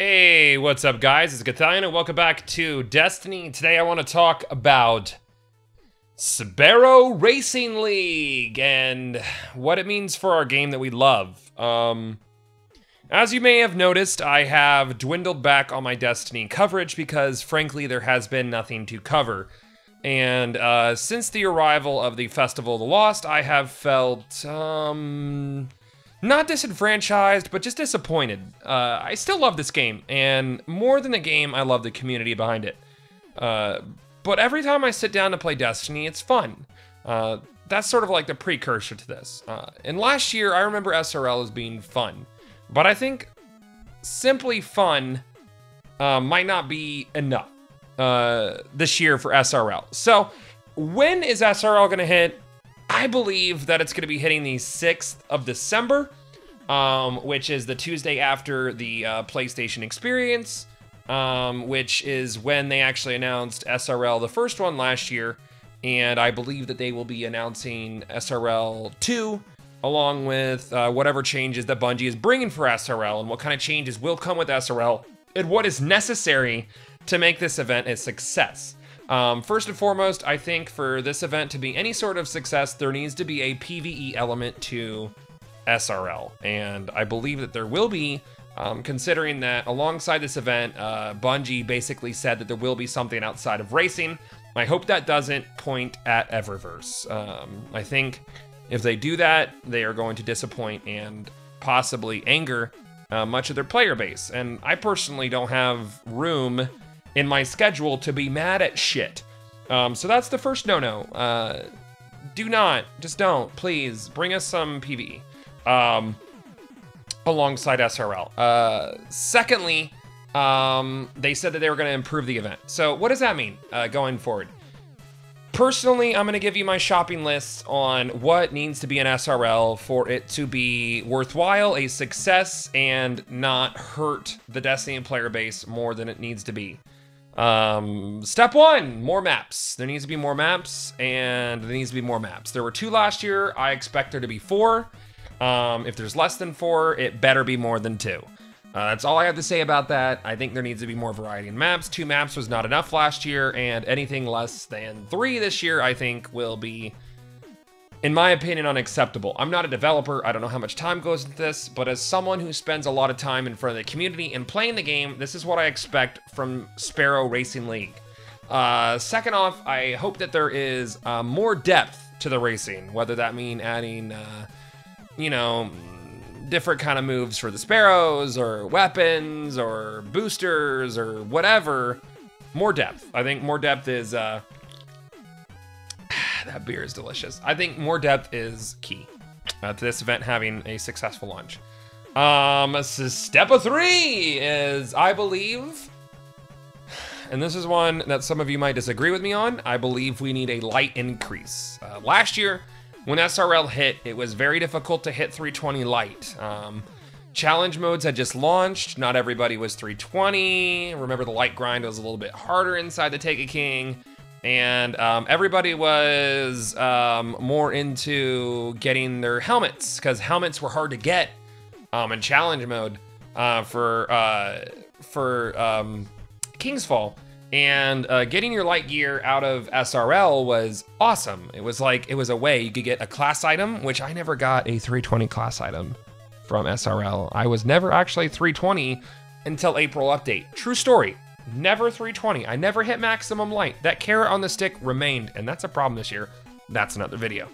Hey, what's up guys? It's Gathian and welcome back to Destiny. Today I want to talk about Sparrow Racing League and what it means for our game that we love. As you may have noticed, I have dwindled back on my Destiny coverage because frankly there has been nothing to cover. And since the arrival of the Festival of the Lost, I have felt not disenfranchised, but just disappointed. I still love this game, and more than the game, I love the community behind it. But every time I sit down to play Destiny, it's fun. That's sort of like the precursor to this. And last year, I remember SRL as being fun. But I think simply fun might not be enough this year for SRL. So when is SRL gonna hit? I believe that it's going to be hitting the 6th of December, which is the Tuesday after the PlayStation Experience, which is when they actually announced SRL, the first one last year, and I believe that they will be announcing SRL 2, along with whatever changes that Bungie is bringing for SRL, and what kind of changes will come with SRL, and what is necessary to make this event a success. First and foremost, I think for this event to be any sort of success, there needs to be a PvE element to SRL. And I believe that there will be, considering that alongside this event, Bungie basically said that there will be something outside of racing. I hope that doesn't point at Eververse. I think if they do that, they are going to disappoint and possibly anger much of their player base. And I personally don't have room in my schedule to be mad at shit. So that's the first no-no. Do not, just don't, please, bring us some PvE alongside SRL. Secondly, they said that they were gonna improve the event. So what does that mean going forward? Personally, I'm gonna give you my shopping list on what needs to be in SRL for it to be worthwhile, a success, and not hurt the Destiny player base more than it needs to be. Step 1, more maps. There needs to be more maps, and there needs to be more maps. There were 2 last year. I expect there to be 4. If there's less than 4, it better be more than 2. That's all I have to say about that. I think there needs to be more variety in maps. 2 maps was not enough last year, and anything less than 3 this year, I think will be, in my opinion, unacceptable. I'm not a developer, I don't know how much time goes into this, but as someone who spends a lot of time in front of the community and playing the game, this is what I expect from Sparrow Racing League. Second off, I hope that there is more depth to the racing, whether that mean adding, you know, different kind of moves for the Sparrows, or weapons, or boosters, or whatever. More depth. I think more depth is, that beer is delicious. I think more depth is key to this event having a successful launch. So step 3 is, I believe, and this is one that some of you might disagree with me on, I believe we need a light increase. Last year, when SRL hit, it was very difficult to hit 320 light. Challenge modes had just launched, not everybody was 320. Remember, the light grind was a little bit harder inside the Take a King. And everybody was more into getting their helmets, because helmets were hard to get in challenge mode for King's Fall. And getting your light gear out of SRL was awesome. It was like, it was a way you could get a class item, which I never got a 320 class item from SRL. I was never actually 320 until April update. True story. Never 320. I never hit maximum light. That carrot on the stick remained, and that's a problem this year. That's another video.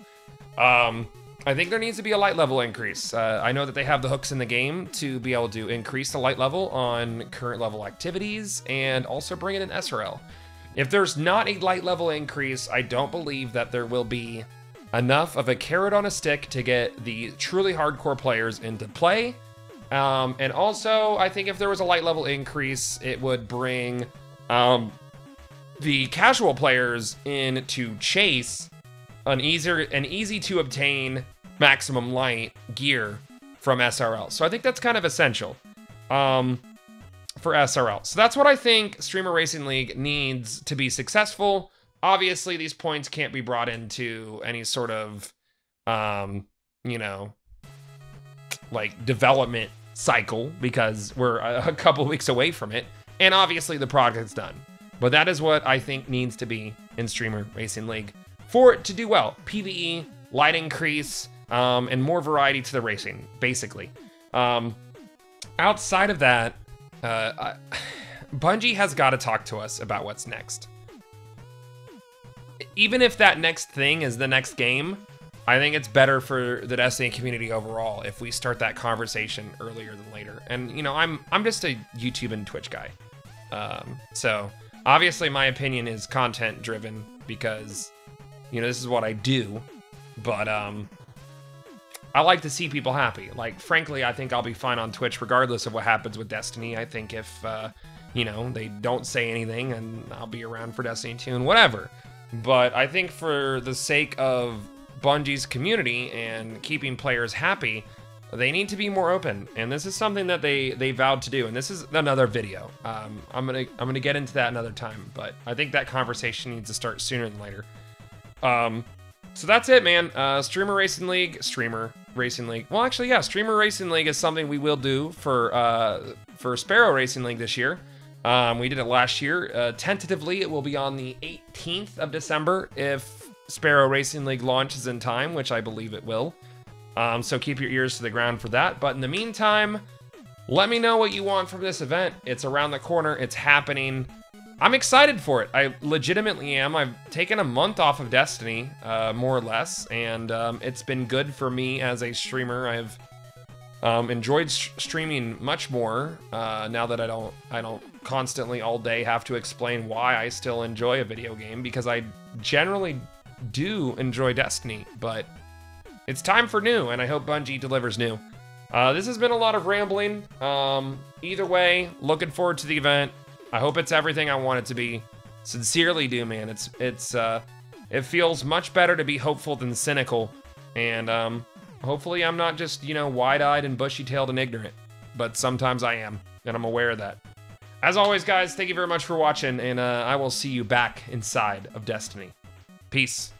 I think there needs to be a light level increase. I know that they have the hooks in the game to be able to increase the light level on current level activities and also bring it in SRL. If there's not a light level increase, I don't believe that there will be enough of a carrot on a stick to get the truly hardcore players into play. And also, I think if there was a light level increase, it would bring the casual players in to chase an easy to obtain maximum light gear from SRL. So I think that's kind of essential for SRL. So that's what I think Streamer Racing League needs to be successful. Obviously, these points can't be brought into any sort of, you know, like development cycle because we're a couple weeks away from it. And obviously the project's done. But that is what I think needs to be in Streamer Racing League for it to do well. PvE, light increase, and more variety to the racing, basically. Outside of that, Bungie has got to talk to us about what's next. Even if that next thing is the next game, I think it's better for the Destiny community overall if we start that conversation earlier than later. And you know, I'm just a YouTube and Twitch guy, so obviously my opinion is content driven because you know this is what I do. But I like to see people happy. Like frankly, I think I'll be fine on Twitch regardless of what happens with Destiny. I think if you know they don't say anything, and I'll be around for Destiny 2 and whatever. But I think for the sake of Bungie's community and keeping players happy, they need to be more open, and this is something that they vowed to do. And this is another video. I'm gonna get into that another time, but I think that conversation needs to start sooner than later. So that's it, man. Streamer Racing League. Well, actually, yeah, Streamer Racing League is something we will do for Sparrow Racing League this year. We did it last year. Tentatively, it will be on the 18th of December if Sparrow Racing League launches in time, which I believe it will. So keep your ears to the ground for that. But in the meantime, let me know what you want from this event. It's around the corner. It's happening. I'm excited for it. I legitimately am. I've taken a month off of Destiny, more or less, and it's been good for me as a streamer. I've enjoyed streaming much more now that I don't constantly all day have to explain why I still enjoy a video game, because I generally do enjoy Destiny, but it's time for new, and I hope Bungie delivers new. This has been a lot of rambling. Either way, looking forward to the event. I hope it's everything I want it to be. Sincerely do, man. It feels much better to be hopeful than cynical, and hopefully I'm not just, you know, wide-eyed and bushy-tailed and ignorant, but sometimes I am, and I'm aware of that. As always, guys, thank you very much for watching, and I will see you back inside of Destiny. Peace.